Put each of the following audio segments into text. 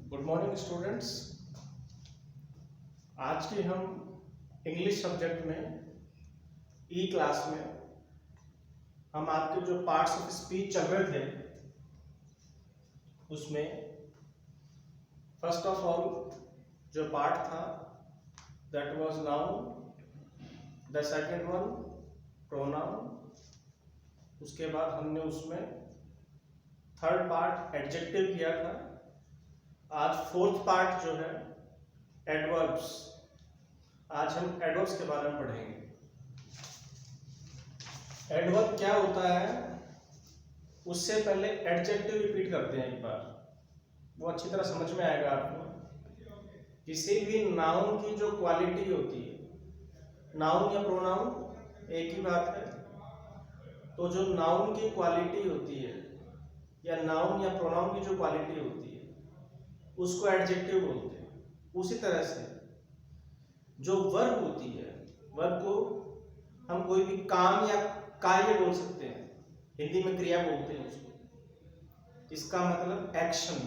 Good morning students. आज के हम इंग्लिश सब्जेक्ट में ई क्लास में हम आपके जो पार्ट्स ऑफ स्पीच चल रहे थे उसमें फर्स्ट ऑफ ऑल जो पार्ट था that was noun, the second one pronoun, उसके बाद हमने उसमें थर्ड पार्ट एडजेक्टिव किया था। आज फोर्थ पार्ट जो है एडवर्ब्स, आज हम एडवर्ब्स के बारे में पढ़ेंगे। एडवर्ब क्या होता है उससे पहले एडजेक्टिव रिपीट करते हैं एक बार, वो अच्छी तरह समझ में आएगा आपको। किसी भी नाउन की जो क्वालिटी होती है, नाउन या प्रोनाउन एक ही बात है, तो जो नाउन की क्वालिटी होती है या नाउन या प्रोनाउन की जो क्वालिटी होती है उसको एडजेक्टिव बोलते हैं। उसी तरह से जो वर्ब होती है, वर्ब को हम कोई भी काम या कार्य बोल सकते हैं, हिंदी में क्रिया बोलते हैं उसको। इसका मतलब एक्शन,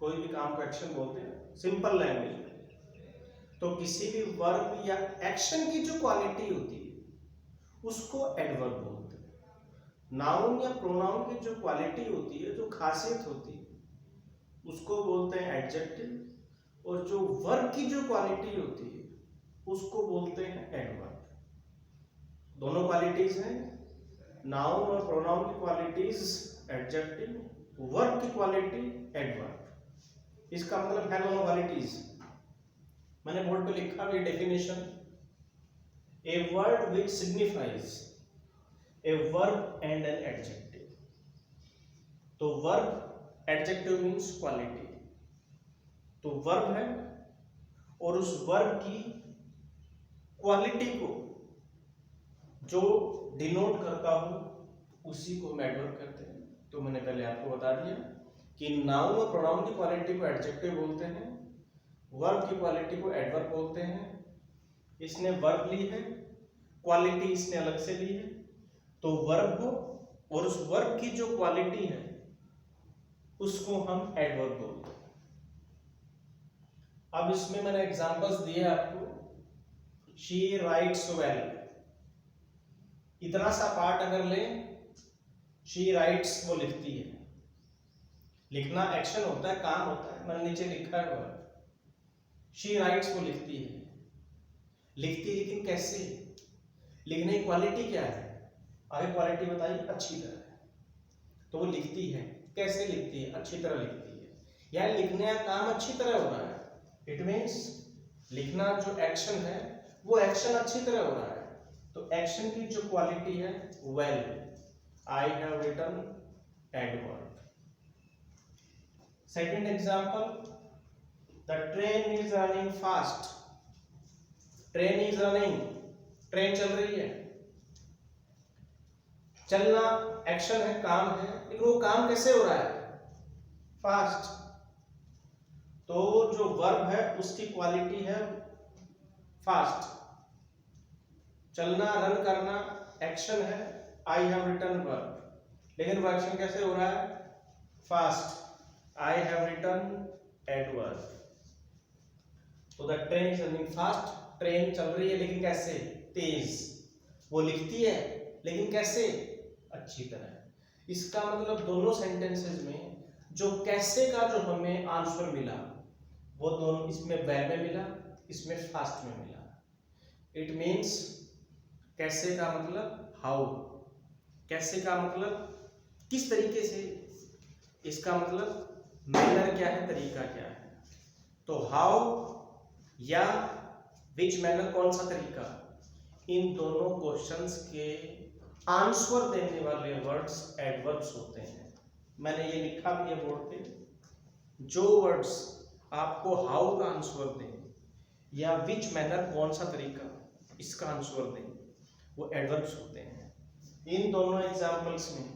कोई भी काम को एक्शन बोलते हैं सिंपल लैंग्वेज में। तो किसी भी वर्ब या एक्शन की जो क्वालिटी होती है उसको एडवर्ब बोलते हैं। नाउन या प्रोनाउन की जो क्वालिटी होती है, जो खासियत होती है, उसको बोलते हैं एडजेक्टिव, और जो वर्ब की जो क्वालिटी होती है उसको बोलते हैं एडवर्ब। दोनों क्वालिटीज हैं, नाउन और प्रोनाउन की क्वालिटीज एडजेक्टिव, वर्ब की क्वालिटी एडवर्ब। इसका मतलब है दोनों क्वालिटीज। मैंने बोर्ड पे लिखा भी definition, a word which signifies a verb and an adjective. तो वर्ब एडजेक्टिव मीन्स क्वालिटी, तो वर्ब है और उस वर्ब की क्वालिटी को जो डिनोट करता हो उसी को हम एडवर्ब कहते हैं। तो मैंने पहले आपको बता दिया कि नाउन और प्रोनाउन की क्वालिटी को एडजेक्टिव बोलते हैं, वर्ब की क्वालिटी को एडवर्ब बोलते हैं। इसने वर्ब ली है, क्वालिटी इसने अलग से ली है, तो वर्ब हो और उस वर्ब की जो क्वालिटी है उसको हम एडवर्ब बोलते हैं। अब इसमें मैंने एग्जांपल्स दिए आपको। शी राइट्स वेल, इतना सा पार्ट अगर लें, शी राइट्स वो लिखती है, लिखना एक्शन होता है, काम होता है, मैंने नीचे लिखा है वर्ब। शी राइट्स वो लिखती है, लिखती है लेकिन कैसे, लिखने की क्वालिटी क्या है, आगे क्वालिटी बताइए, अच्छी तरह है। तो वो लिखती है, कैसे लिखती है, अच्छी तरह लिखती है, या लिखने का काम अच्छी तरह हो रहा है। इट मीन्स लिखना जो एक्शन है वो एक्शन अच्छी तरह हो रहा है, तो एक्शन की जो क्वालिटी है well, I have written adverb. Second example, the train is running fast. Train is running, train चल रही है। चलना एक्शन है, काम है, लेकिन वो काम कैसे हो रहा है, फास्ट। तो जो वर्ब है उसकी क्वालिटी है फास्ट। चलना, रन करना एक्शन है, आई हैव रिटन वर्ब, लेकिन वो एक्शन कैसे हो रहा है, fast, I have written adverb. तो the train is running fast, train चल रही है लेकिन कैसे, तेज। वो लिखती है लेकिन कैसे, अच्छी तरह। इसका मतलब दोनों सेंटेंसेस में जो कैसे का जो हमें आंसर मिला वो दोनों, इसमें वेल में मिला, इसमें फास्ट में मिला। इट मीन्स कैसे का मतलब हाउ, कैसे का मतलब किस तरीके से, इसका मतलब मैनर क्या है, तरीका क्या है। तो हाउ या विच मैनर, कौन सा तरीका, इन दोनों क्वेश्चंस के आंसर देने वाले वर्ड्स एडवर्ब्स होते हैं। मैंने ये लिखा भी है बोर्ड पे, जो वर्ड्स आपको हाउ का आंसर दें या विच मैनर, कौन सा तरीका, इसका आंसर दें, वो एडवर्ब्स होते हैं। इन दोनों एग्जांपल्स में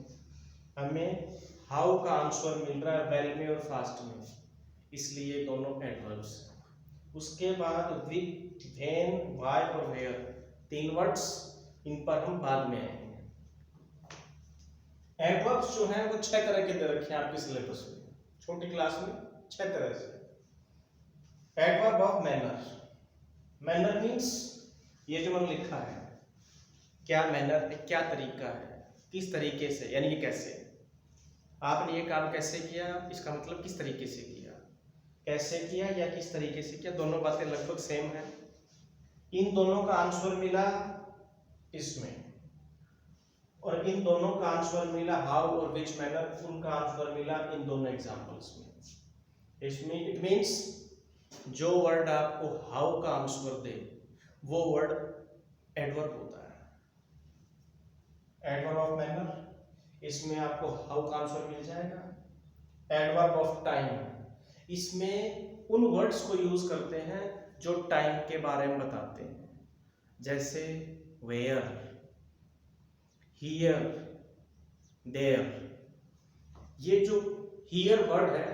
हमें हाउ का आंसर मिल रहा है वेल में और फास्ट में, इसलिए दोनों एडवर्ब्स। उसके बाद विथ, व्हेन, व्हाई और वेयर, तीन वर्ड्स, इन पर हम बाद में आएंगे। एडवर्ब्स जो है वो 6 तरह के दे रखे हैं आपके सिलेबस में, छोटी क्लास में 6 तरह से। Adverb of manner. Manner means ये जो मैंने लिखा है, क्या मैनर है, क्या तरीका है, किस तरीके से, यानी कि कैसे आपने ये काम कैसे किया, इसका मतलब किस तरीके से किया, कैसे किया या किस तरीके से किया, दोनों बातें लगभग सेम है। इन दोनों का आंसर मिला इसमें, और इन दोनों का आंसर मिला हाउ और विच मैनर, उनका आंसर मिला इन दोनों एग्जांपल्स में। इसमें इट मीन्स जो वर्ड आपको हाउ का आंसर दे वो वर्ड एडवर्ब होता है। एडवर्ब ऑफ मैनर, इसमें आपको हाउ का आंसर मिल जाएगा। एडवर्ब ऑफ टाइम, इसमें उन वर्ड्स को यूज करते हैं जो टाइम के बारे में बताते हैं, जैसे वेयर, हियर, देयर। ये जो हियर वर्ड है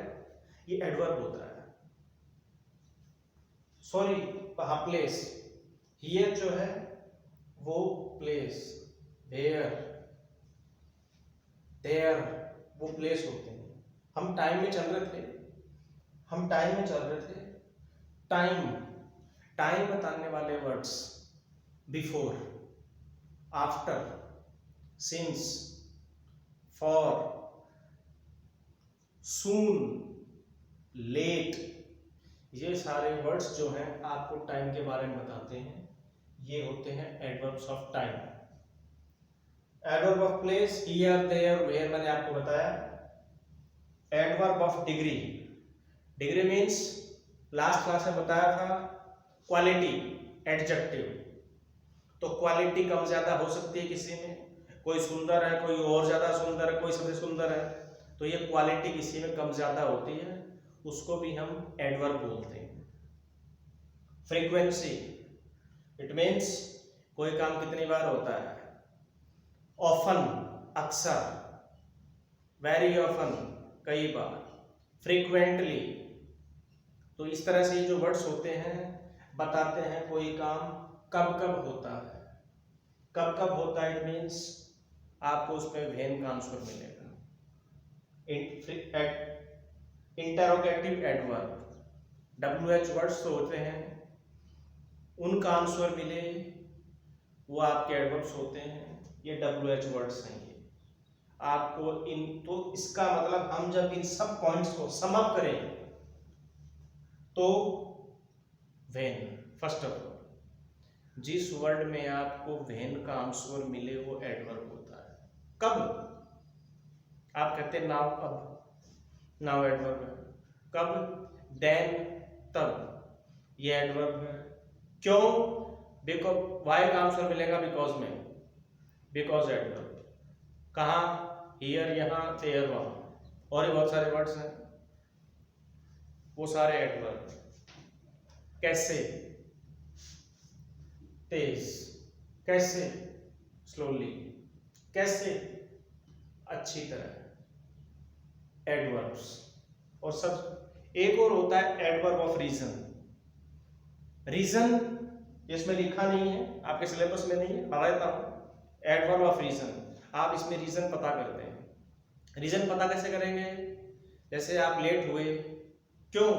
ये एडवर्ब होता है। सॉरी, प्लेस, हियर जो है वो प्लेस, देयर, देयर वो प्लेस होते हैं। हम टाइम में चल रहे थे, टाइम, टाइम बताने वाले words before, after, since, for, soon, late, ये सारे वर्ड्स जो हैं आपको टाइम के बारे में बताते हैं, ये होते हैं adverbs of time. Adverb of place, here, there, where मैंने आपको बताया। Adverb of degree, degree means last class में बताया था क्वालिटी, एडजेक्टिव। तो क्वालिटी कम ज्यादा हो सकती है किसी में, कोई सुंदर है, कोई और ज्यादा सुंदर है, कोई सबसे सुंदर है, तो ये क्वालिटी किसी में कम ज्यादा होती है, उसको भी हम एडवर्ब बोलते हैं। फ्रीक्वेंसी, इट मीन्स कोई काम कितनी बार होता है। ऑफन, अक्सर, वेरी ऑफन, कई बार, फ्रीक्वेंटली। तो इस तरह से जो वर्ड्स होते हैं बताते हैं कोई काम कब कब होता है। कब कब होता है, इट मीन्स आपको उसमें वेन का आंसर मिलेगा। इंटरोगेटिव एडवर्ब, WH वर्ड्स तो होते हैं, उनका आंसर मिले वो आपके एडवर्ब्स होते हैं, ये WH वर्ड्स हैं। ये आपको इन, तो इसका मतलब हम जब इन सब पॉइंट्स को सम अप करें तो वेन, फर्स्ट ऑफ ऑल जिस वर्ड में आपको वेन का आंसर मिले वो एडवर्ब होता है। कब आप कहते हैं नाउ, अब नाउ एडवर्ब है। कब, देन, तब, ये एडवर्ब है। क्यों, बिकॉज, वाई का आंसर मिलेगा बिकॉज में, बिकॉज एडवर्ब। कहाँ, हियर, यहाँ, देयर, वहाँ, और भी बहुत सारे वर्ड्स हैं, वो सारे एडवर्ब। कैसे, तेज, कैसे, स्लोली, कैसे, अच्छी तरह, एडवर्ब्स। और सब एक और होता है एडवर्ब ऑफ रीजन। रीजन इसमें लिखा नहीं है, आपके सिलेबस में नहीं है, बता देता हूं। एडवर्ब ऑफ रीजन, आप इसमें रीजन पता करते हैं। रीजन पता कैसे करेंगे, जैसे आप लेट हुए, क्यों,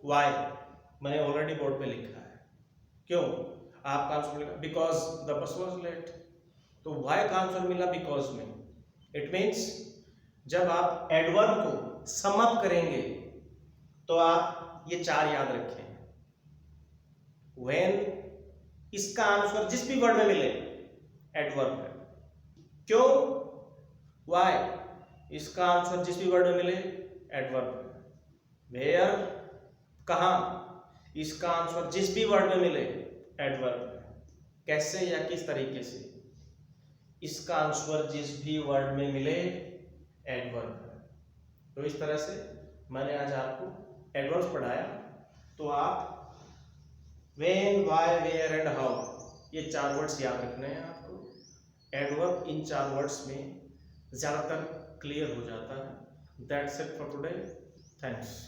वाई, मैंने ऑलरेडी बोर्ड पे लिखा है। क्यों, आपका आंसर मिलेगा because the bus was late, तो वाई का आंसर मिला बिकॉज में। इट मीन्स जब आप एडवर्ब को सम अप करेंगे तो आप ये चार याद रखें। व्हेन, इसका आंसर जिस भी वर्ड में मिले एडवर्ब है। क्यों, व्हाई, इसका आंसर जिस भी वर्ड में मिले एडवर्ब है। वेयर, कहां, इसका आंसर जिस भी वर्ड में मिले एडवर्ब है। कैसे या किस तरीके से, इसका आंसर जिस भी वर्ड में मिले एडवर्ब है। तो इस तरह से मैंने आज आपको एडवर्ब्स पढ़ाया। तो आप when, why, where and how, ये चार वर्ड्स याद रखने हैं आपको। एडवर्ब इन चार वर्ड्स में ज्यादातर क्लियर हो जाता है। That's it for today, thanks.